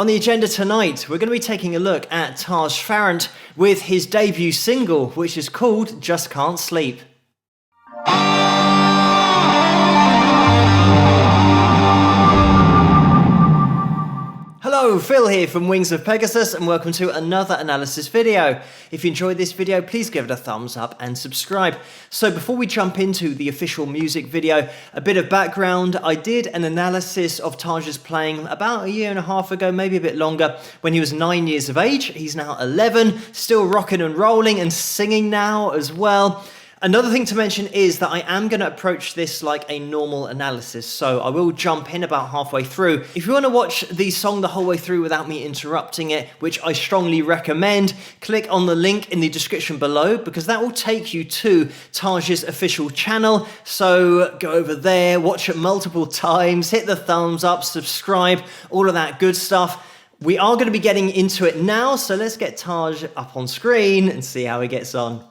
On the agenda tonight, we're going to be taking a look at Taj Farrant with his debut single, which is called Just Can't Sleep. Hello, Phil here from Wings of Pegasus and welcome to another analysis video. If you enjoyed this video, please give it a thumbs up and subscribe. So before we jump into the official music video, a bit of background. I did an analysis of Taj's playing about a year and a half ago, maybe a bit longer, when he was 9 years of age. He's now 11, still rocking and rolling and singing now as well. Another thing to mention is that I am going to approach this like a normal analysis, so I will jump in about halfway through. If you want to watch the song the whole way through without me interrupting it, which I strongly recommend, click on the link in the description below because that will take you to Taj's official channel. So go over there, watch it multiple times, hit the thumbs up, subscribe, all of that good stuff. We are going to be getting into it now, so let's get Taj up on screen and see how he gets on.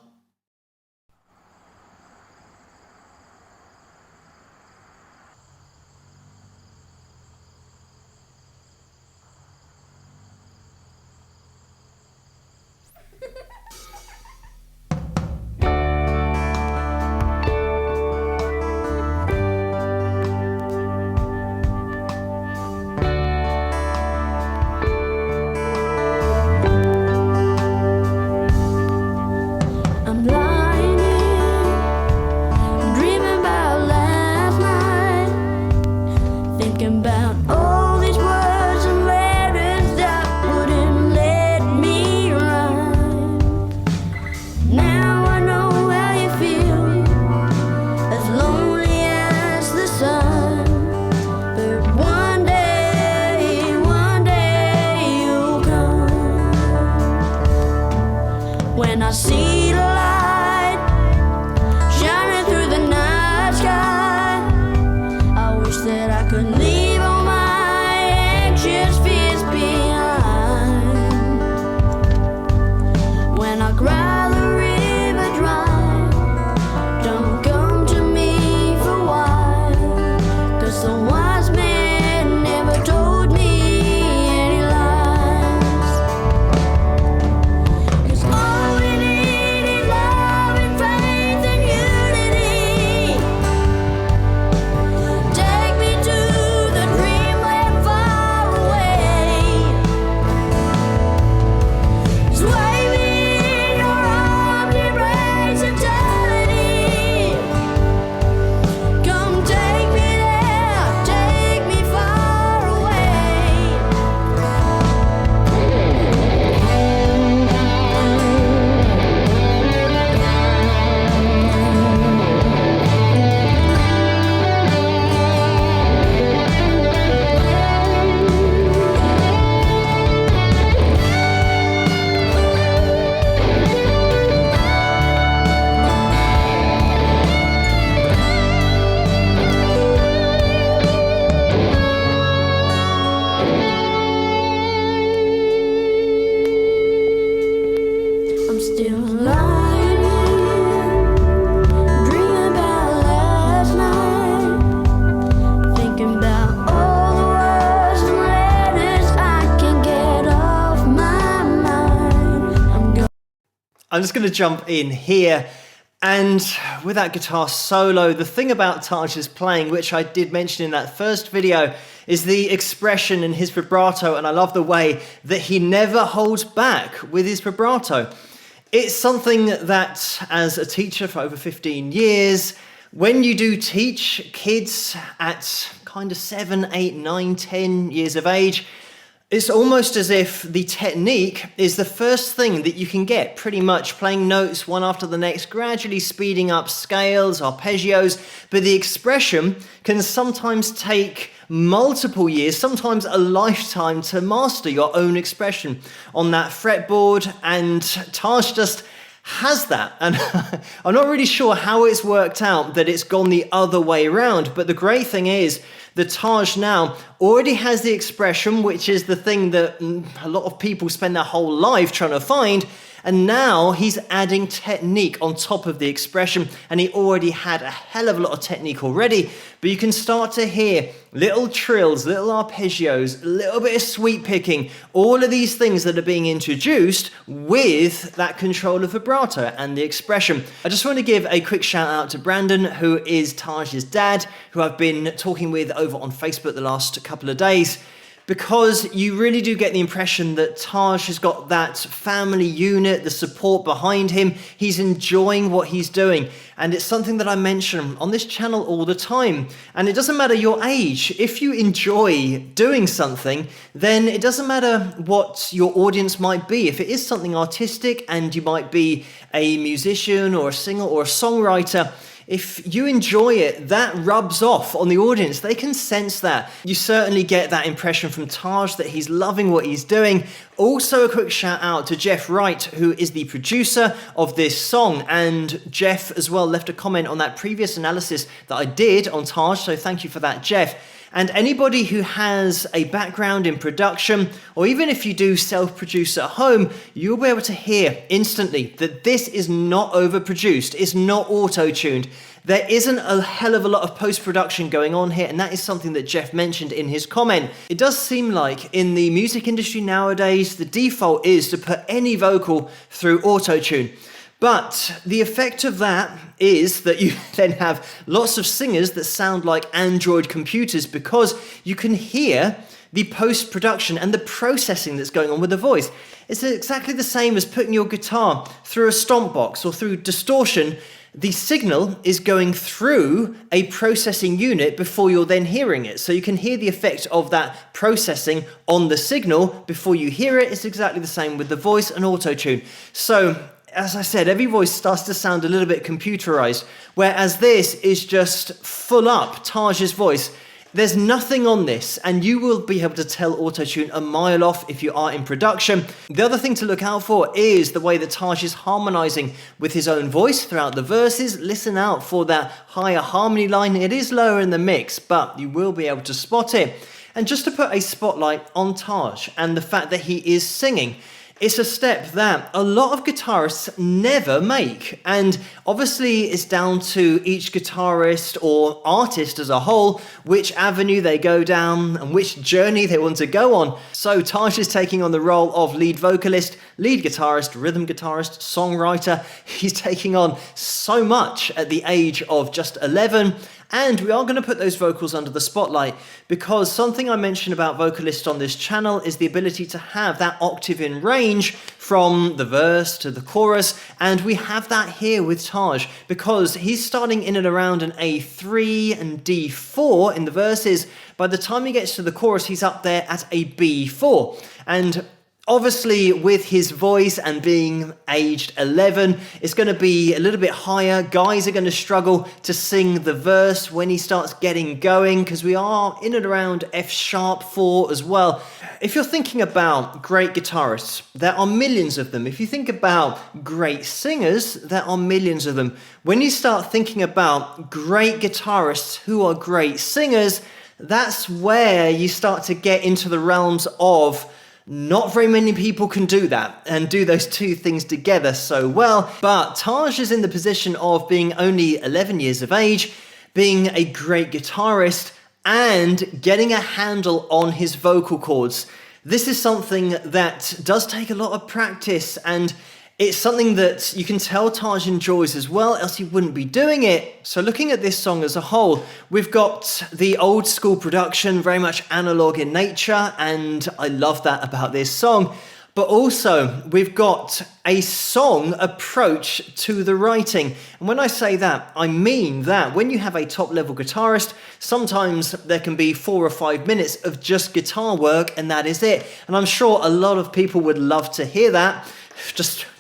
When I see the light shining through the night sky, I wish that I could leave all my anxious fears behind. When I cry the river dry, don't come to me for why, 'cause the wise man never told me any lies. 'Cause all we need is love and faith and unity. Take me to the dreamland far away. Sway me in your arms, embrace eternity. Come take me there, take me far away. I'm still lying here, dreaming about last night, thinking about all the words and letters I can get off my mind. I'm just going to jump in here, and with that guitar solo, the thing about Taj's playing, which I did mention in that first video, is the expression in his vibrato, and I love the way that he never holds back with his vibrato. It's something that, as a teacher for over 15 years, when you do teach kids at kind of 7, 8, 9, 10 years of age, it's almost as if the technique is the first thing that you can get, pretty much playing notes one after the next, gradually speeding up scales, arpeggios, but the expression can sometimes take multiple years, sometimes a lifetime to master your own expression on that fretboard, and Taj just has that. And I'm not really sure how it's worked out that it's gone the other way around, but the great thing is the Taj now already has the expression, which is the thing that a lot of people spend their whole life trying to find. And now he's adding technique on top of the expression, and he already had a hell of a lot of technique already, but you can start to hear little trills, little arpeggios, a little bit of sweep picking, all of these things that are being introduced with that control of vibrato and the expression. I just want to give a quick shout out to Brandon, who is Taj's dad, who I've been talking with over on Facebook the last couple of days, because you really do get the impression that Taj has got that family unit, the support behind him. He's enjoying what he's doing. And it's something that I mention on this channel all the time. And it doesn't matter your age. If you enjoy doing something, then it doesn't matter what your audience might be. If it is something artistic and you might be a musician or a singer or a songwriter, if you enjoy it, that rubs off on the audience. They can sense that. You certainly get that impression from Taj that he's loving what he's doing. Also, a quick shout out to Jeff Wright, who is the producer of this song. And Jeff as well left a comment on that previous analysis that I did on Taj. So thank you for that, Jeff. And anybody who has a background in production, or even if you do self-produce at home, you'll be able to hear instantly that this is not overproduced, it's not auto-tuned. There isn't a hell of a lot of post-production going on here, and that is something that Jeff mentioned in his comment. It does seem like in the music industry nowadays, the default is to put any vocal through auto-tune. But the effect of that is that you then have lots of singers that sound like Android computers, because you can hear the post-production and the processing that's going on with the voice. It's exactly the same as putting your guitar through a stomp box or through distortion. The signal is going through a processing unit before you're then hearing it. So you can hear the effect of that processing on the signal before you hear it. It's exactly the same with the voice and auto-tune. So, as I said, every voice starts to sound a little bit computerized, whereas this is just full up Taj's voice. There's nothing on this, and you will be able to tell auto-tune a mile off if you are in production. The other thing to look out for is the way that Taj is harmonizing with his own voice throughout the verses. Listen out for that higher harmony line. It is lower in the mix, but you will be able to spot it. And just to put a spotlight on Taj and the fact that he is singing, it's a step that a lot of guitarists never make. And obviously it's down to each guitarist or artist as a whole, which avenue they go down and which journey they want to go on. So Taj is taking on the role of lead vocalist, lead guitarist, rhythm guitarist, songwriter. He's taking on so much at the age of just 11. And we are going to put those vocals under the spotlight, because something I mentioned about vocalists on this channel is the ability to have that octave in range from the verse to the chorus, and we have that here with Taj, because he's starting in and around an A3 and D4 in the verses. By the time he gets to the chorus, he's up there at a B4. And obviously, with his voice and being aged 11, it's going to be a little bit higher. Guys are going to struggle to sing the verse when he starts getting going, because we are in and around F-sharp 4 as well. If you're thinking about great guitarists, there are millions of them. If you think about great singers, there are millions of them. When you start thinking about great guitarists who are great singers, that's where you start to get into the realms of not very many people can do that and do those two things together so well. But Taj is in the position of being only 11 years of age, being a great guitarist, and getting a handle on his vocal cords. This is something that does take a lot of practice, and it's something that you can tell Taj enjoys as well, else he wouldn't be doing it. So looking at this song as a whole, we've got the old school production, very much analog in nature, and I love that about this song. But also, we've got a song approach to the writing. And when I say that, I mean that when you have a top-level guitarist, sometimes there can be 4 or 5 minutes of just guitar work, and that is it. And I'm sure a lot of people would love to hear that.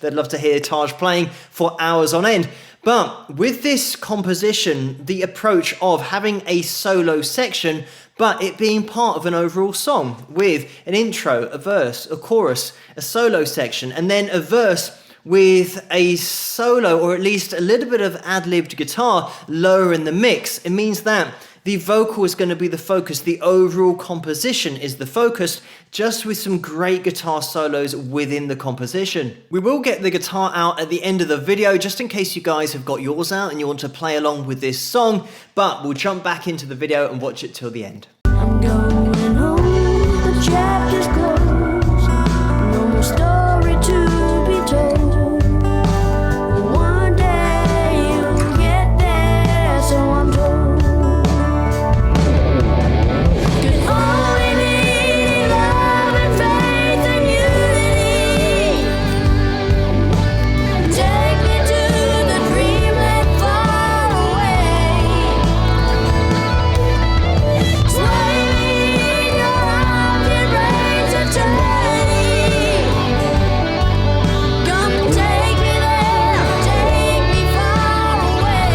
They'd love to hear Taj playing for hours on end. But with this composition, the approach of having a solo section, but it being part of an overall song with an intro, a verse, a chorus, a solo section, and then a verse with a solo or at least a little bit of ad-libbed guitar lower in the mix, it means that The vocal is going to be the focus. The overall composition is the focus, just with some great guitar solos within the composition. We will get the guitar out at the end of the video, just in case you guys have got yours out and you want to play along with this song, but we'll jump back into the video and watch it till the end. I'm going home, the chapter's closed. No more story to be told. One day you'll get there, so I'm told. Could only be love and faith and unity. Take me to the dreamland far away. Sway me in your arms, embrace eternity. Come take me there, take me far away.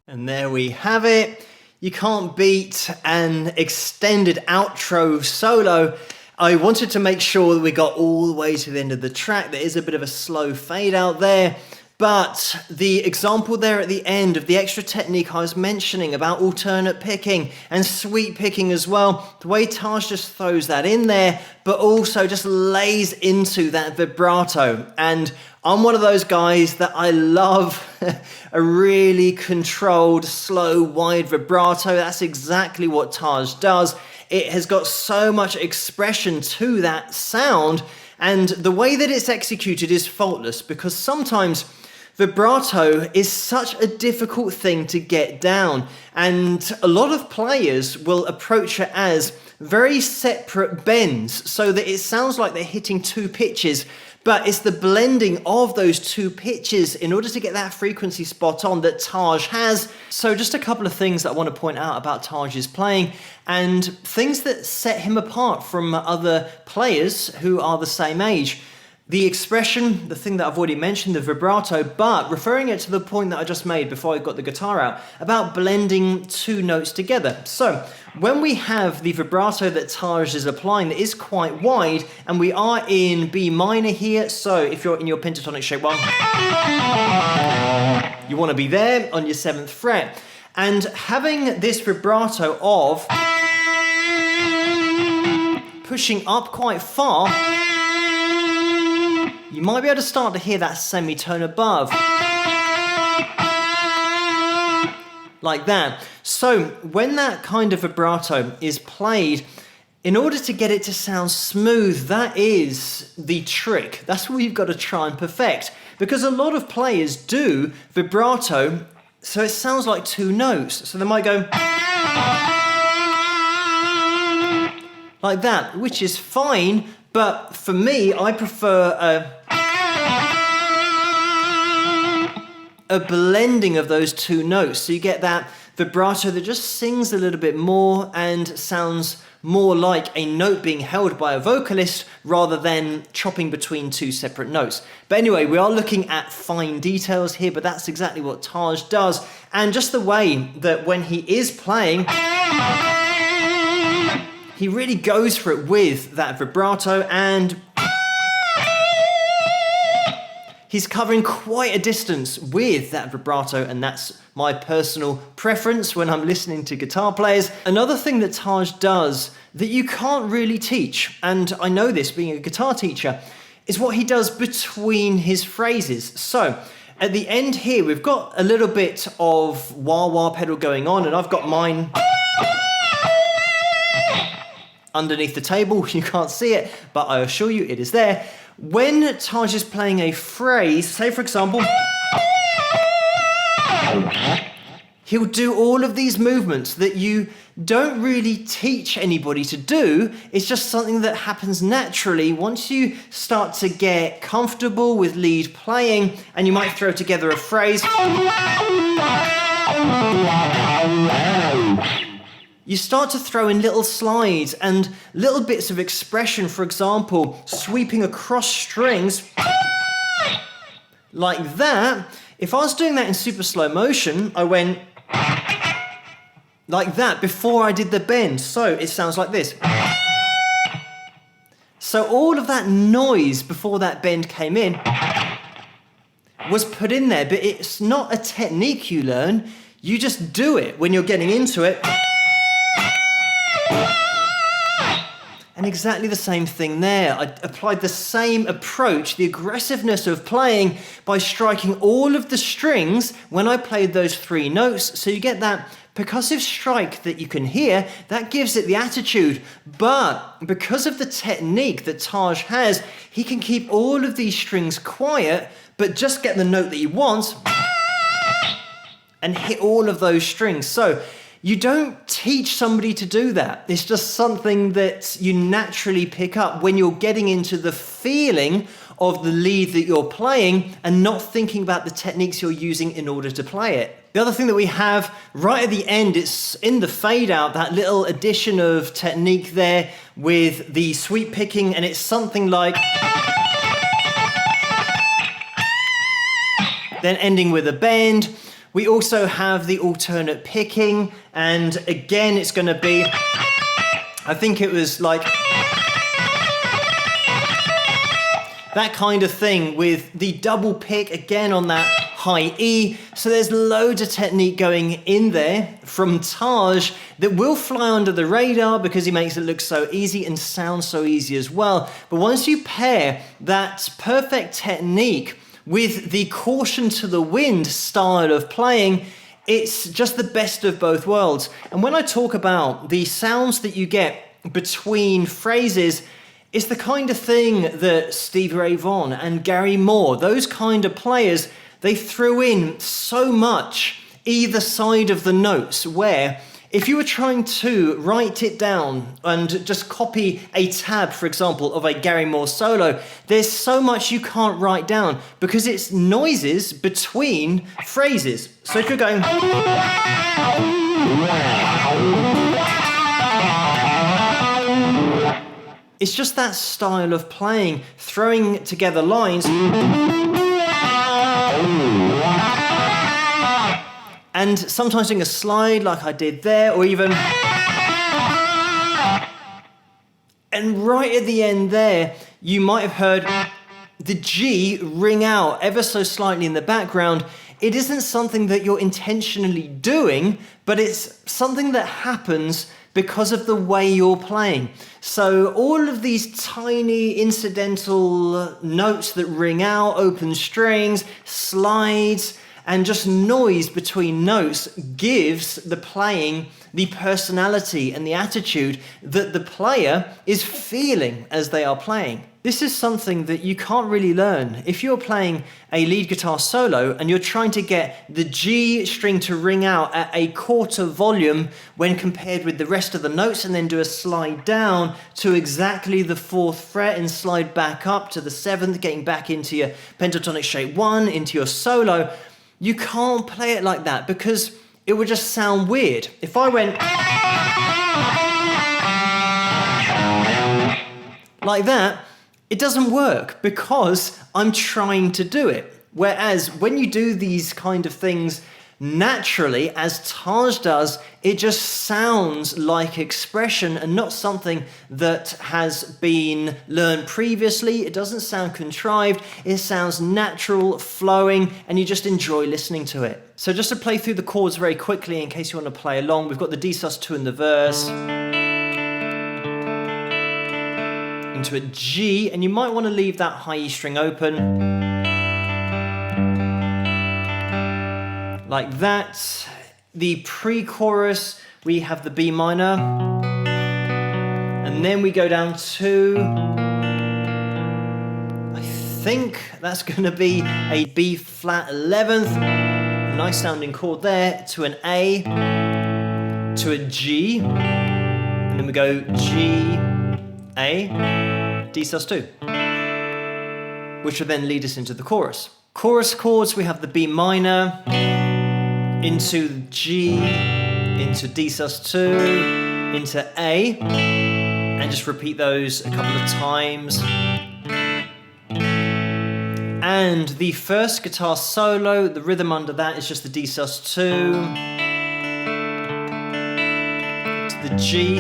And there we have it. You can't beat an extended outro solo. I wanted to make sure that we got all the way to the end of the track. There is a bit of a slow fade out there, but the example there at the end of the extra technique I was mentioning about alternate picking and sweep picking as well, the way Taj just throws that in there, but also just lays into that vibrato. And I'm one of those guys that I love a really controlled, slow, wide vibrato. That's exactly what Taj does. It has got so much expression to that sound, and the way that it's executed is faultless, because sometimes vibrato is such a difficult thing to get down, and a lot of players will approach it as very separate bends so that it sounds like they're hitting two pitches, but it's the blending of those two pitches in order to get that frequency spot on that Taj has. So just a couple of things that I want to point out about Taj's playing and things that set him apart from other players who are the same age. The expression, the thing that I've already mentioned, the vibrato, but referring it to the point that I just made before I got the guitar out, about blending two notes together. So when we have the vibrato that Taj is applying that is quite wide, and we are in B minor here, so if you're in your pentatonic shape 1, you want to be there on your 7th fret, and having this vibrato of pushing up quite far, you might be able to start to hear that semitone above. Like that. So when that kind of vibrato is played, in order to get it to sound smooth, that is the trick. That's what you've got to try and perfect. Because a lot of players do vibrato, so it sounds like two notes. So they might go like that, which is fine, but for me, I prefer a blending of those two notes, so you get that vibrato that just sings a little bit more and sounds more like a note being held by a vocalist rather than chopping between two separate notes. But anyway, we are looking at fine details here, but that's exactly what Taj does. And just the way that when he is playing, he really goes for it with that vibrato, and he's covering quite a distance with that vibrato, and that's my personal preference when I'm listening to guitar players. Another thing that Taj does that you can't really teach, and I know this being a guitar teacher, is what he does between his phrases. So at the end here, we've got a little bit of wah-wah pedal going on, and I've got mine underneath the table. You can't see it, but I assure you it is there. When Taj is playing a phrase, say for example, he'll do all of these movements that you don't really teach anybody to do. It's just something that happens naturally once you start to get comfortable with lead playing, and you might throw together a phrase. You start to throw in little slides and little bits of expression, for example, sweeping across strings like that. If I was doing that in super slow motion, I went like that before I did the bend. So it sounds like this. So all of that noise before that bend came in was put in there, but it's not a technique you learn. You just do it when you're getting into it. And exactly the same thing there. I applied the same approach, the aggressiveness of playing, by striking all of the strings when I played those three notes. So you get that percussive strike that you can hear, that gives it the attitude. But because of the technique that Taj has, he can keep all of these strings quiet, but just get the note that he wants and hit all of those strings. So you don't teach somebody to do that. It's just something that you naturally pick up when you're getting into the feeling of the lead that you're playing and not thinking about the techniques you're using in order to play it. The other thing that we have right at the end, it's in the fade out, that little addition of technique there with the sweep picking, and it's something like, then ending with a bend. We also have the alternate picking, and again it's going to be, I think it was like that kind of thing with the double pick again on that high E. So there's loads of technique going in there from Taj that will fly under the radar because he makes it look so easy and sound so easy as well. But once you pair that perfect technique with the caution to the wind style of playing, it's just the best of both worlds. And when I talk about the sounds that you get between phrases, it's the kind of thing that Stevie Ray Vaughan and Gary Moore, those kind of players, they threw in so much either side of the notes, where if you were trying to write it down and just copy a tab, for example, of a Gary Moore solo, there's so much you can't write down because it's noises between phrases. So if you're going, it's just that style of playing, throwing together lines and sometimes doing a slide like I did there, or even, and right at the end there, you might have heard the G ring out ever so slightly in the background. It isn't something that you're intentionally doing, but it's something that happens because of the way you're playing. So all of these tiny incidental notes that ring out, open strings, slides, and just noise between notes gives the playing the personality and the attitude that the player is feeling as they are playing. This is something that you can't really learn. If you're playing a lead guitar solo and you're trying to get the G string to ring out at a quarter volume when compared with the rest of the notes, and then do a slide down to exactly the 4th fret and slide back up to the 7th, getting back into your pentatonic shape 1, into your solo, you can't play it like that because it would just sound weird. If I went like that, it doesn't work because I'm trying to do it. Whereas when you do these kind of things naturally, as Taj does, it just sounds like expression and not something that has been learned previously. It doesn't sound contrived, it sounds natural, flowing, and you just enjoy listening to it. So just to play through the chords very quickly in case you want to play along, we've got the D sus2 in the verse, into a G, and you might want to leave that high E string open. Like that. The pre-chorus, we have the B minor, and then we go down to, I think that's going to be a B flat 11th, nice sounding chord there, to an A, to a G, and then we go G, A, D sus2, which will then lead us into the chorus. Chorus chords, we have the B minor, into G, into D sus2, into A, and just repeat those a couple of times. And the first guitar solo, the rhythm under that is just the D sus2 to the G,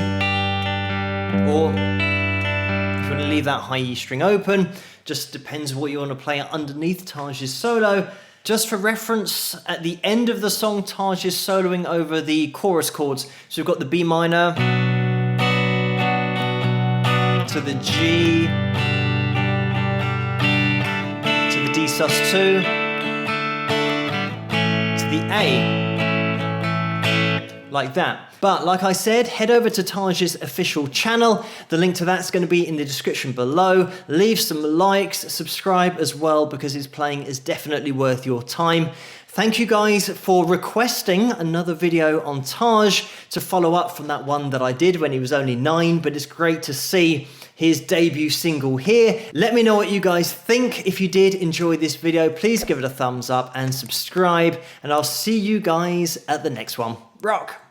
or if you want to leave that high E string open, just depends what you want to play underneath Taj's solo. Just for reference, at the end of the song, Taj is soloing over the chorus chords. So we've got the B minor to the G to the D sus2 to the A, like that. But like I said, head over to Taj's official channel. The link to that's going to be in the description below. Leave some likes, subscribe as well, because his playing is definitely worth your time. Thank you guys for requesting another video on Taj to follow up from that one that I did when he was only 9, but it's great to see his debut single here. Let me know what you guys think. If you did enjoy this video, please give it a thumbs up and subscribe, and I'll see you guys at the next one. Rock!